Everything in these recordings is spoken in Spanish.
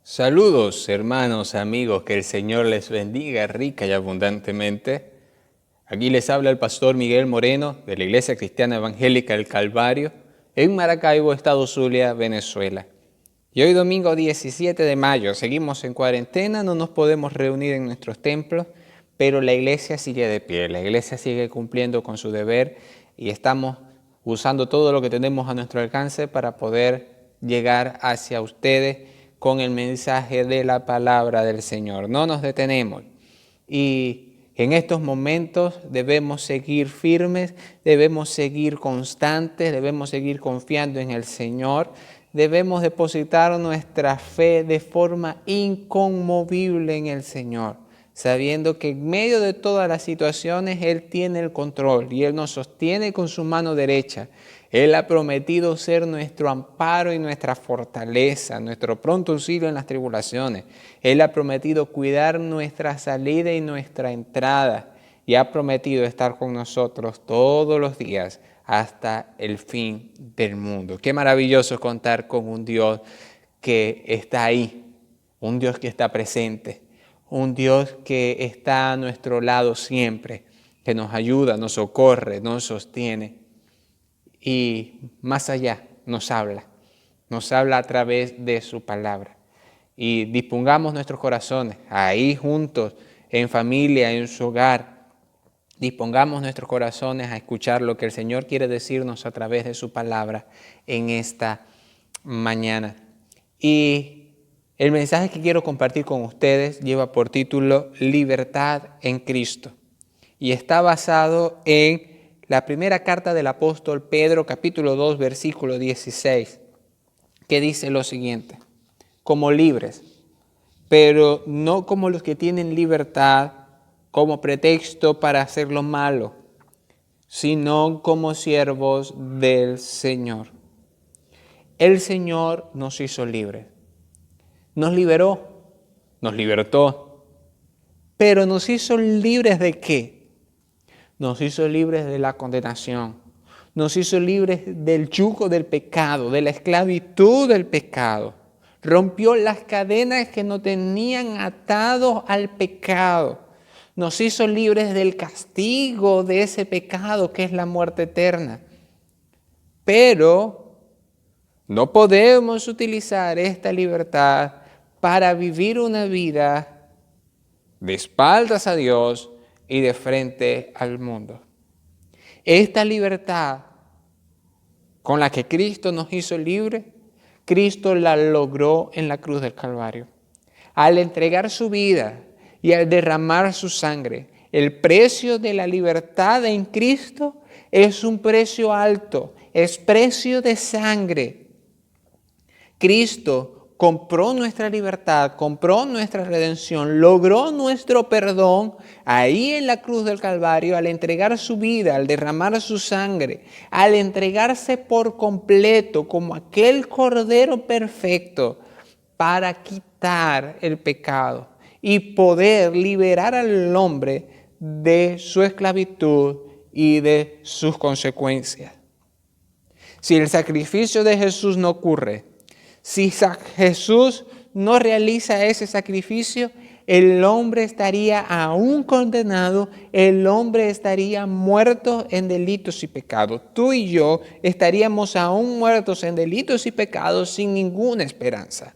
Saludos, hermanos, amigos, que el Señor les bendiga rica y abundantemente. Aquí les habla el pastor Miguel Moreno de la Iglesia Cristiana Evangélica del Calvario en Maracaibo, estado Zulia, Venezuela. Y hoy domingo 17 de mayo seguimos en cuarentena, no nos podemos reunir en nuestros templos, pero la iglesia sigue de pie, la iglesia sigue cumpliendo con su deber y estamos usando todo lo que tenemos a nuestro alcance para poder llegar hacia ustedes con el mensaje de la palabra del Señor. No nos detenemos y en estos momentos debemos seguir firmes, debemos seguir constantes, debemos seguir confiando en el Señor, debemos depositar nuestra fe de forma inconmovible en el Señor, sabiendo que en medio de todas las situaciones Él tiene el control y Él nos sostiene con su mano derecha. Él ha prometido ser nuestro amparo y nuestra fortaleza, nuestro pronto auxilio en las tribulaciones. Él ha prometido cuidar nuestra salida y nuestra entrada y ha prometido estar con nosotros todos los días hasta el fin del mundo. Qué maravilloso contar con un Dios que está ahí, un Dios que está presente, un Dios que está a nuestro lado siempre, que nos ayuda, nos socorre, nos sostiene. Y más allá nos habla a través de su palabra. Y dispongamos nuestros corazones ahí juntos, en familia, en su hogar. Dispongamos nuestros corazones a escuchar lo que el Señor quiere decirnos a través de su palabra en esta mañana. Y el mensaje que quiero compartir con ustedes lleva por título Libertad en Cristo. Y está basado en la primera carta del apóstol Pedro, capítulo 2, versículo 16, que dice lo siguiente: como libres, pero no como los que tienen libertad como pretexto para hacer lo malo, sino como siervos del Señor. El Señor nos hizo libres, nos liberó, nos libertó, pero nos hizo libres ¿de qué? Nos hizo libres de la condenación, nos hizo libres del yugo del pecado, de la esclavitud del pecado. Rompió las cadenas que nos tenían atados al pecado. Nos hizo libres del castigo de ese pecado que es la muerte eterna. Pero no podemos utilizar esta libertad para vivir una vida de espaldas a Dios y de frente al mundo. Esta libertad con la que Cristo nos hizo libres, Cristo la logró en la cruz del Calvario. Al entregar su vida y al derramar su sangre, el precio de la libertad en Cristo es un precio alto, es precio de sangre. Cristo compró nuestra libertad, compró nuestra redención, logró nuestro perdón ahí en la cruz del Calvario al entregar su vida, al derramar su sangre, al entregarse por completo como aquel Cordero perfecto para quitar el pecado y poder liberar al hombre de su esclavitud y de sus consecuencias. Si el sacrificio de Jesús no ocurre, si Jesús no realiza ese sacrificio, el hombre estaría aún condenado, el hombre estaría muerto en delitos y pecados. Tú y yo estaríamos aún muertos en delitos y pecados sin ninguna esperanza.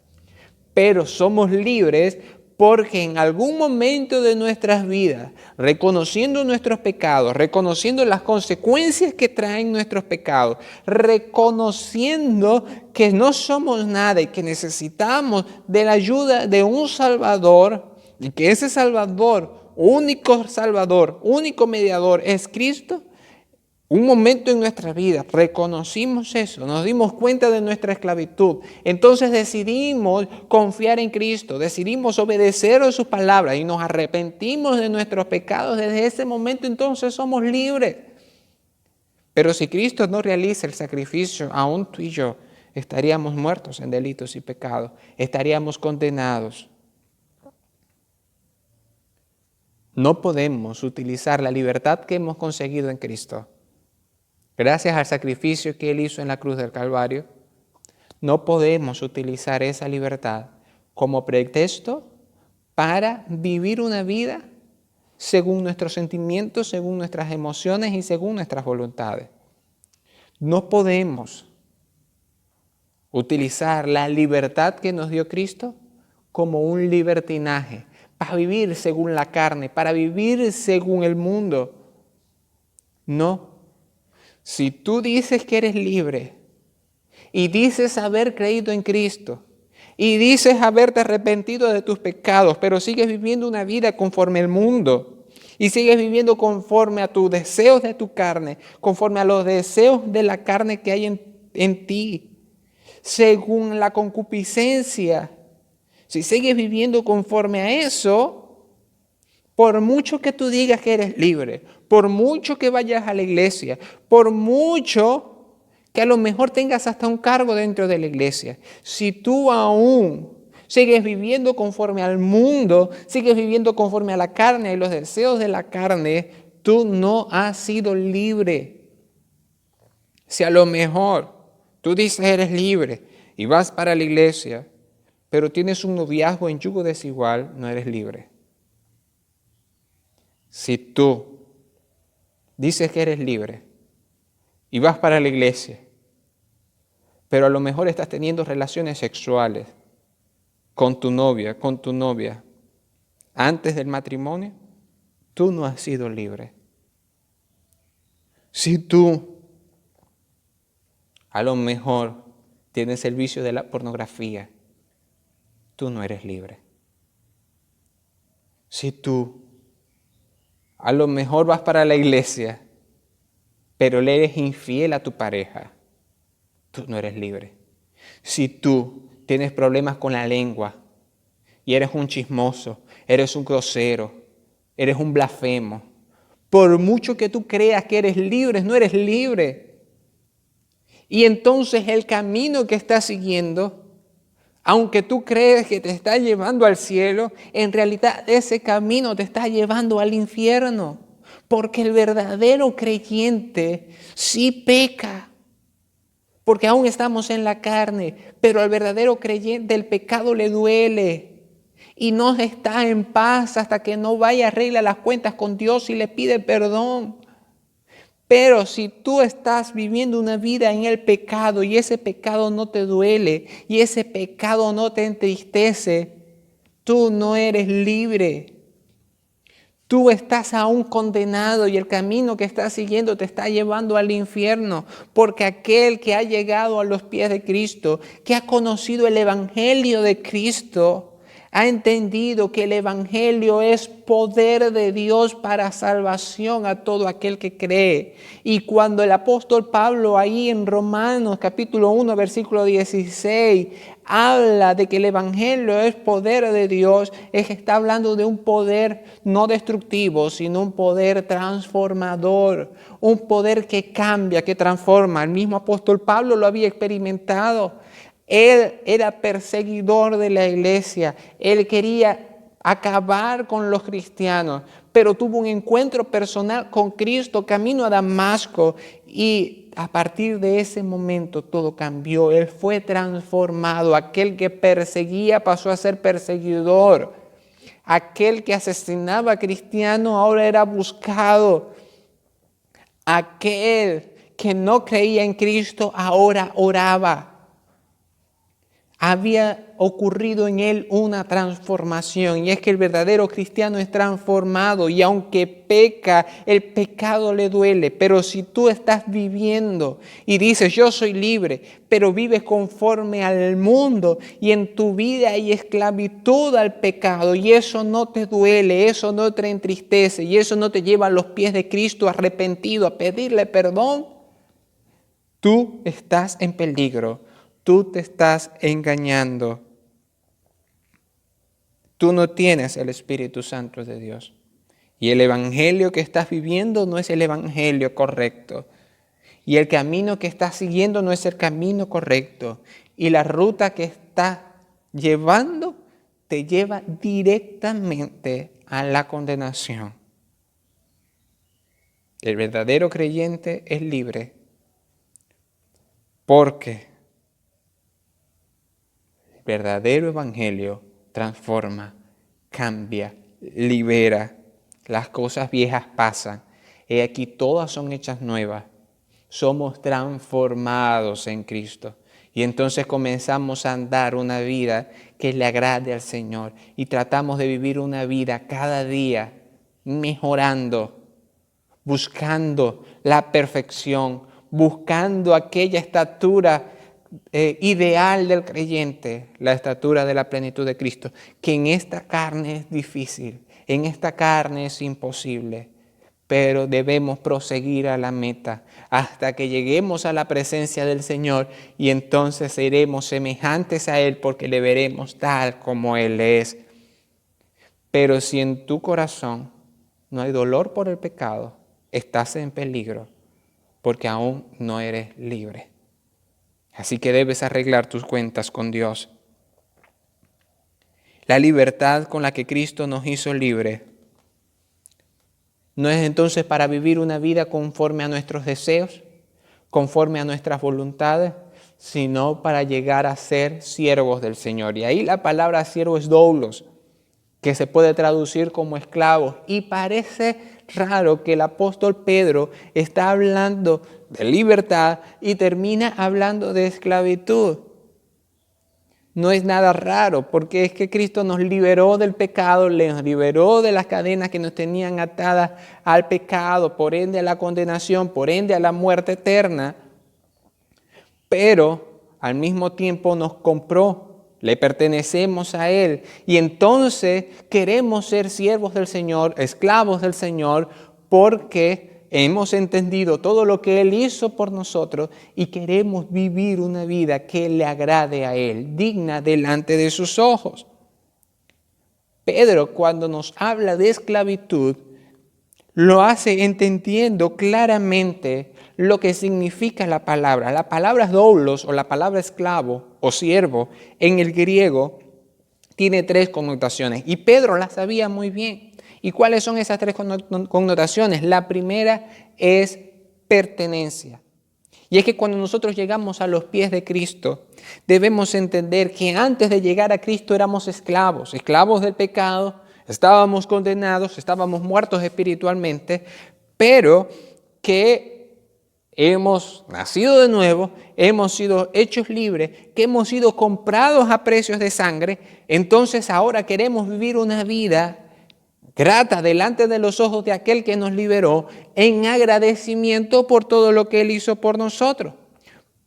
Pero somos libres porque en algún momento de nuestras vidas, reconociendo nuestros pecados, reconociendo las consecuencias que traen nuestros pecados, reconociendo que no somos nada y que necesitamos de la ayuda de un Salvador, y que ese Salvador, único mediador es Cristo, un momento en nuestra vida reconocimos eso, nos dimos cuenta de nuestra esclavitud, entonces decidimos confiar en Cristo, decidimos obedecer a sus palabras y nos arrepentimos de nuestros pecados. Desde ese momento entonces somos libres. Pero si Cristo no realiza el sacrificio, aún tú y yo estaríamos muertos en delitos y pecados, estaríamos condenados. No podemos utilizar la libertad que hemos conseguido en Cristo, gracias al sacrificio que Él hizo en la cruz del Calvario. No podemos utilizar esa libertad como pretexto para vivir una vida según nuestros sentimientos, según nuestras emociones y según nuestras voluntades. No podemos utilizar la libertad que nos dio Cristo como un libertinaje, para vivir según la carne, para vivir según el mundo. No. Si tú dices que eres libre y dices haber creído en Cristo y dices haberte arrepentido de tus pecados, pero sigues viviendo una vida conforme al mundo y sigues viviendo conforme a tus deseos de tu carne, conforme a los deseos de la carne que hay en ti, según la concupiscencia, si sigues viviendo conforme a eso, por mucho que tú digas que eres libre, por mucho que vayas a la iglesia, por mucho que a lo mejor tengas hasta un cargo dentro de la iglesia, si tú aún sigues viviendo conforme al mundo, sigues viviendo conforme a la carne y los deseos de la carne, tú no has sido libre. Si a lo mejor tú dices eres libre y vas para la iglesia, pero tienes un noviazgo en yugo desigual, no eres libre. Si tú dices que eres libre y vas para la iglesia, pero a lo mejor estás teniendo relaciones sexuales con tu novia, antes del matrimonio, tú no has sido libre. Si tú a lo mejor tienes el vicio de la pornografía, tú no eres libre. Si tú a lo mejor vas para la iglesia, pero le eres infiel a tu pareja, tú no eres libre. Si tú tienes problemas con la lengua y eres un chismoso, eres un grosero, eres un blasfemo, por mucho que tú creas que eres libre, no eres libre. Y entonces el camino que estás siguiendo, aunque tú crees que te está llevando al cielo, en realidad ese camino te está llevando al infierno. Porque el verdadero creyente sí peca. Porque aún estamos en la carne, pero al verdadero creyente el pecado le duele. Y no está en paz hasta que no vaya a arreglar las cuentas con Dios y le pide perdón. Pero si tú estás viviendo una vida en el pecado y ese pecado no te duele y ese pecado no te entristece, tú no eres libre. Tú estás aún condenado y el camino que estás siguiendo te está llevando al infierno, porque aquel que ha llegado a los pies de Cristo, que ha conocido el Evangelio de Cristo, ha entendido que el Evangelio es poder de Dios para salvación a todo aquel que cree. Y cuando el apóstol Pablo ahí en Romanos capítulo 1 versículo 16 habla de que el Evangelio es poder de Dios, es que está hablando de un poder no destructivo, sino un poder transformador, un poder que cambia, que transforma. El mismo apóstol Pablo lo había experimentado. Él era perseguidor de la iglesia, él quería acabar con los cristianos, pero tuvo un encuentro personal con Cristo camino a Damasco y a partir de ese momento todo cambió. Él fue transformado. Aquel que perseguía pasó a ser perseguidor. Aquel que asesinaba a cristianos ahora era buscado. Aquel que no creía en Cristo ahora oraba. Había ocurrido en él una transformación, y es que el verdadero cristiano es transformado, y aunque peca, el pecado le duele. Pero si tú estás viviendo y dices yo soy libre, pero vives conforme al mundo y en tu vida hay esclavitud al pecado, y eso no te duele, eso no te entristece y eso no te lleva a los pies de Cristo arrepentido a pedirle perdón, tú estás en peligro. Tú te estás engañando. Tú no tienes el Espíritu Santo de Dios. Y el evangelio que estás viviendo no es el evangelio correcto. Y el camino que estás siguiendo no es el camino correcto. Y la ruta que estás llevando te lleva directamente a la condenación. El verdadero creyente es libre porque El verdadero evangelio transforma, cambia, libera. Las cosas viejas pasan. He aquí todas son hechas nuevas. Somos transformados en Cristo. Y entonces comenzamos a andar una vida que le agrade al Señor. Y tratamos de vivir una vida cada día mejorando, buscando la perfección, buscando aquella estatura ideal del creyente, la estatura de la plenitud de Cristo, que en esta carne es difícil, en esta carne es imposible, pero debemos proseguir a la meta hasta que lleguemos a la presencia del Señor y entonces seremos semejantes a Él porque le veremos tal como Él es. Pero si en tu corazón no hay dolor por el pecado, estás en peligro porque aún no eres libre. Así que debes arreglar tus cuentas con Dios. La libertad con la que Cristo nos hizo libre no es entonces para vivir una vida conforme a nuestros deseos, conforme a nuestras voluntades, sino para llegar a ser siervos del Señor. Y ahí la palabra siervo es doulos, que se puede traducir como esclavos. Y parece raro que el apóstol Pedro está hablando de libertad y termina hablando de esclavitud. No es nada raro, porque es que Cristo nos liberó del pecado, nos liberó de las cadenas que nos tenían atadas al pecado, por ende a la condenación, por ende a la muerte eterna, pero al mismo tiempo nos compró. Le pertenecemos a Él y entonces queremos ser siervos del Señor, esclavos del Señor, porque hemos entendido todo lo que Él hizo por nosotros y queremos vivir una vida que le agrade a Él, digna delante de sus ojos. Pedro, cuando nos habla de esclavitud, lo hace entendiendo claramente lo que significa la palabra. La palabra doulos o la palabra esclavo o siervo en el griego tiene 3 connotaciones y Pedro las sabía muy bien. ¿Y cuáles son esas 3 connotaciones? La primera es pertenencia. Y es que cuando nosotros llegamos a los pies de Cristo, debemos entender que antes de llegar a Cristo éramos esclavos, esclavos del pecado, estábamos condenados, estábamos muertos espiritualmente, pero que hemos nacido de nuevo, hemos sido hechos libres, que hemos sido comprados a precios de sangre, entonces ahora queremos vivir una vida grata delante de los ojos de aquel que nos liberó en agradecimiento por todo lo que Él hizo por nosotros.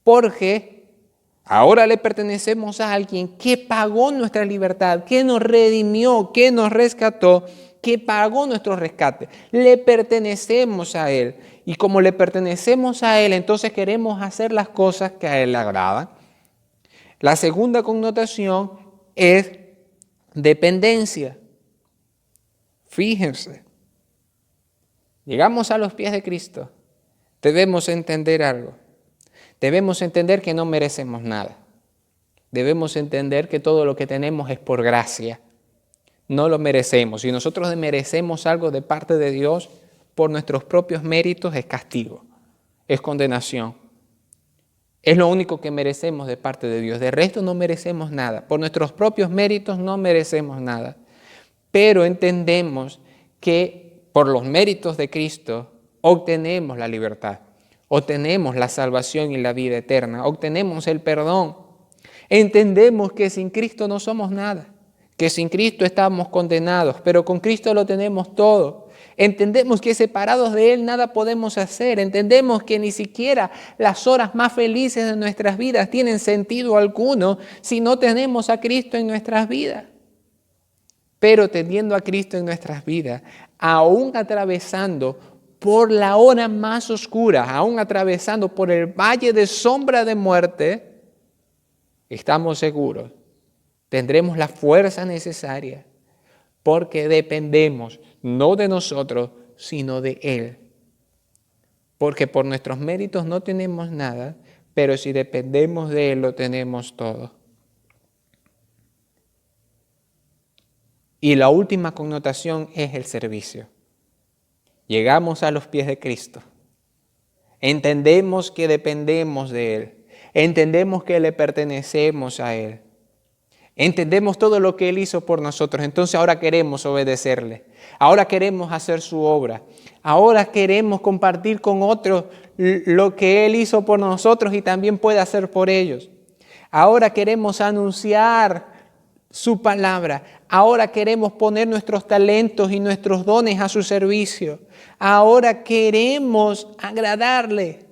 Porque ahora le pertenecemos a alguien que pagó nuestra libertad, que nos redimió, que nos rescató, que pagó nuestro rescate. Le pertenecemos a Él. Y como le pertenecemos a Él, entonces queremos hacer las cosas que a Él le agradan. La segunda connotación es dependencia. Fíjense, llegamos a los pies de Cristo, debemos entender algo. Debemos entender que no merecemos nada. Debemos entender que todo lo que tenemos es por gracia. No lo merecemos. Si nosotros merecemos algo de parte de Dios por nuestros propios méritos, es castigo, es condenación. Es lo único que merecemos de parte de Dios. De resto no merecemos nada. Por nuestros propios méritos no merecemos nada. Pero entendemos que por los méritos de Cristo obtenemos la libertad, obtenemos la salvación y la vida eterna, obtenemos el perdón. Entendemos que sin Cristo no somos nada, que sin Cristo estamos condenados, pero con Cristo lo tenemos todo. Entendemos que separados de Él nada podemos hacer. Entendemos que ni siquiera las horas más felices de nuestras vidas tienen sentido alguno si no tenemos a Cristo en nuestras vidas. Pero teniendo a Cristo en nuestras vidas, aún atravesando por la hora más oscura, aún atravesando por el valle de sombra de muerte, estamos seguros, tendremos la fuerza necesaria, porque dependemos no de nosotros, sino de Él. Porque por nuestros méritos no tenemos nada, pero si dependemos de Él lo tenemos todo. Y la última connotación es el servicio. Llegamos a los pies de Cristo. Entendemos que dependemos de Él. Entendemos que le pertenecemos a Él. Entendemos todo lo que Él hizo por nosotros. Entonces ahora queremos obedecerle. Ahora queremos hacer su obra. Ahora queremos compartir con otros lo que Él hizo por nosotros y también puede hacer por ellos. Ahora queremos anunciar su palabra. Ahora queremos poner nuestros talentos y nuestros dones a su servicio. Ahora queremos agradarle.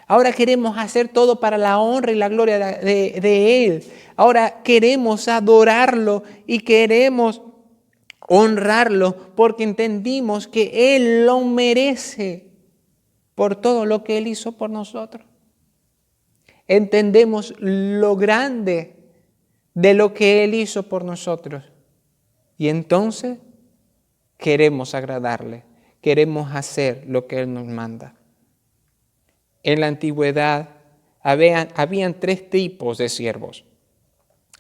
Ahora queremos hacer todo para la honra y la gloria de Él. Ahora queremos adorarlo y queremos honrarlo porque entendimos que Él lo merece por todo lo que Él hizo por nosotros. Entendemos lo grande de lo que Él hizo por nosotros. Y entonces queremos agradarle, queremos hacer lo que Él nos manda. En la antigüedad habían 3 tipos de siervos.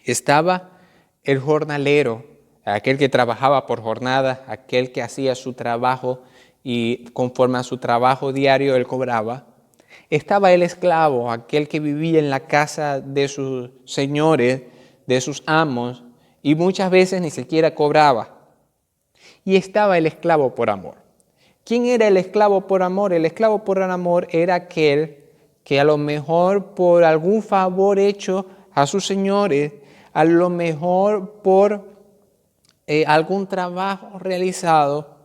Estaba el jornalero, aquel que trabajaba por jornada, aquel que hacía su trabajo y conforme a su trabajo diario él cobraba. Estaba el esclavo, aquel que vivía en la casa de sus señores, de sus amos, y muchas veces ni siquiera cobraba. Y estaba el esclavo por amor. ¿Quién era el esclavo por amor? El esclavo por amor era aquel que a lo mejor por algún favor hecho a sus señores, a lo mejor por algún trabajo realizado,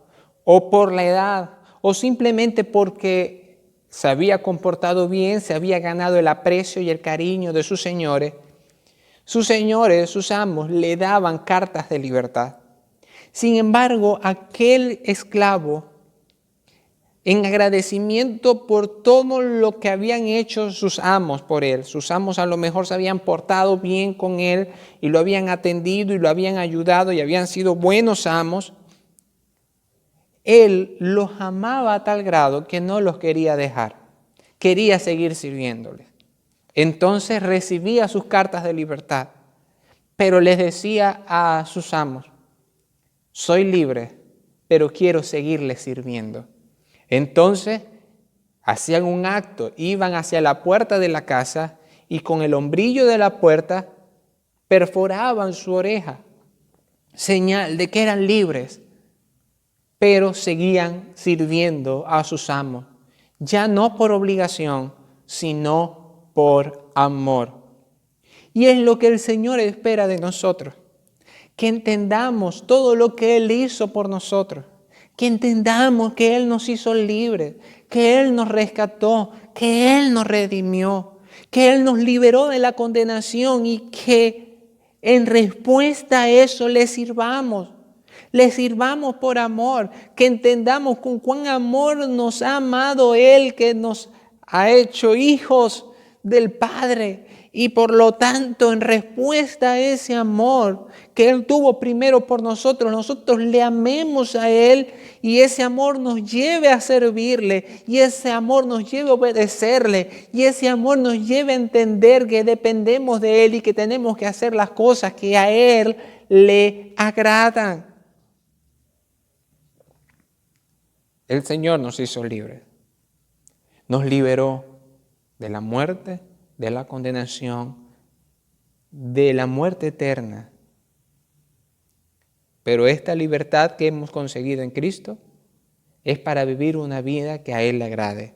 o por la edad, o simplemente porque se había comportado bien, se había ganado el aprecio y el cariño de sus señores, sus amos, le daban cartas de libertad. Sin embargo, aquel esclavo, en agradecimiento por todo lo que habían hecho sus amos por él. Sus amos a lo mejor se habían portado bien con él y lo habían atendido y lo habían ayudado y habían sido buenos amos. Él los amaba a tal grado que no los quería dejar. Quería seguir sirviéndoles. Entonces recibía sus cartas de libertad, pero les decía a sus amos: soy libre, pero quiero seguirles sirviendo. Entonces hacían un acto, iban hacia la puerta de la casa y con el hombrillo de la puerta perforaban su oreja, señal de que eran libres, pero seguían sirviendo a sus amos, ya no por obligación, sino por amor. Y es lo que el Señor espera de nosotros, que entendamos todo lo que Él hizo por nosotros, que entendamos que Él nos hizo libres, que Él nos rescató, que Él nos redimió, que Él nos liberó de la condenación y que en respuesta a eso le sirvamos por amor, que entendamos con cuán amor nos ha amado Él, que nos ha hecho hijos del Padre. Y por lo tanto, en respuesta a ese amor que Él tuvo primero por nosotros, nosotros le amemos a Él y ese amor nos lleve a servirle y ese amor nos lleve a obedecerle y ese amor nos lleve a entender que dependemos de Él y que tenemos que hacer las cosas que a Él le agradan. El Señor nos hizo libres, nos liberó de la muerte, de la condenación, de la muerte eterna. Pero esta libertad que hemos conseguido en Cristo es para vivir una vida que a Él le agrade.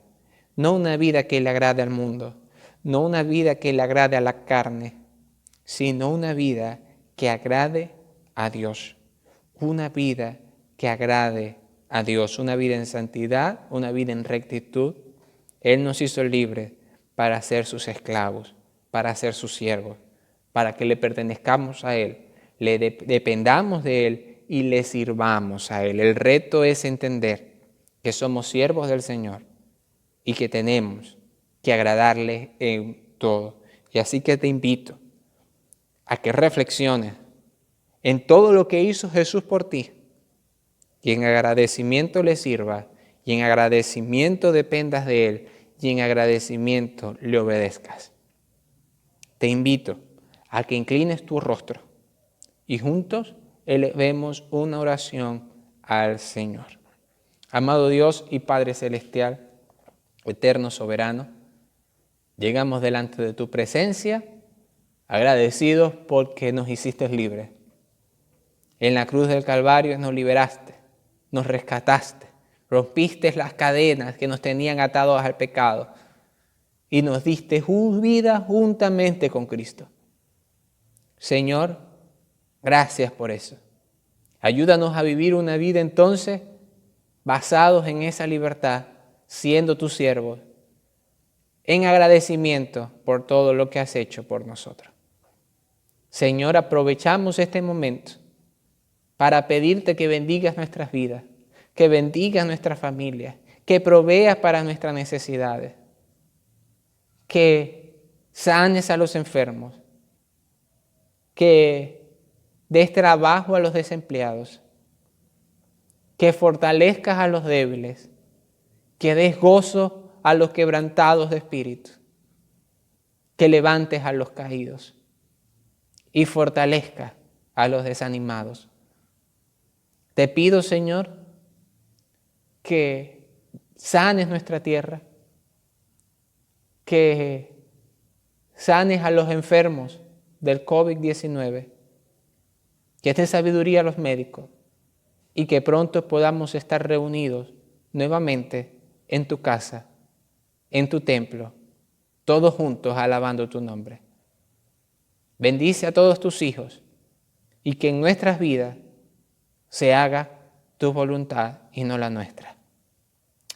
No una vida que le agrade al mundo, no una vida que le agrade a la carne, sino una vida que agrade a Dios. Una vida que agrade a Dios, una vida en santidad, una vida en rectitud. Él nos hizo libres para ser sus esclavos, para ser sus siervos, para que le pertenezcamos a Él, le dependamos de Él y le sirvamos a Él. El reto es entender que somos siervos del Señor y que tenemos que agradarle en todo. Y así que te invito a que reflexiones en todo lo que hizo Jesús por ti y en agradecimiento le sirvas y en agradecimiento dependas de Él y en agradecimiento le obedezcas. Te invito a que inclines tu rostro y juntos elevemos una oración al Señor. Amado Dios y Padre Celestial, eterno soberano, llegamos delante de tu presencia agradecidos porque nos hiciste libres. En la cruz del Calvario nos liberaste, nos rescataste, rompiste las cadenas que nos tenían atados al pecado y nos diste vida juntamente con Cristo. Señor, gracias por eso. Ayúdanos a vivir una vida entonces basados en esa libertad, siendo tus siervos, en agradecimiento por todo lo que has hecho por nosotros. Señor, aprovechamos este momento para pedirte que bendigas nuestras vidas, que bendigas nuestras familias, que proveas para nuestras necesidades, que sanes a los enfermos, que des trabajo a los desempleados, que fortalezcas a los débiles, que des gozo a los quebrantados de espíritu, que levantes a los caídos y fortalezcas a los desanimados. Te pido, Señor, que sanes nuestra tierra, que sanes a los enfermos del COVID-19, que des sabiduría a los médicos y que pronto podamos estar reunidos nuevamente en tu casa, en tu templo, todos juntos alabando tu nombre. Bendice a todos tus hijos y que en nuestras vidas se haga tu voluntad y no la nuestra.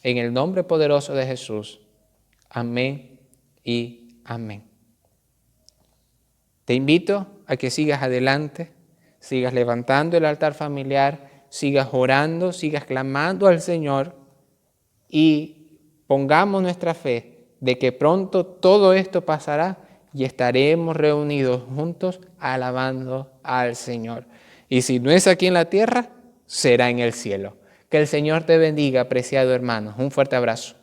En el nombre poderoso de Jesús. Amén y amén. Te invito a que sigas adelante, sigas levantando el altar familiar, sigas orando, sigas clamando al Señor y pongamos nuestra fe de que pronto todo esto pasará y estaremos reunidos juntos alabando al Señor. Y si no es aquí en la tierra, será en el cielo. Que el Señor te bendiga, apreciado hermano. Un fuerte abrazo.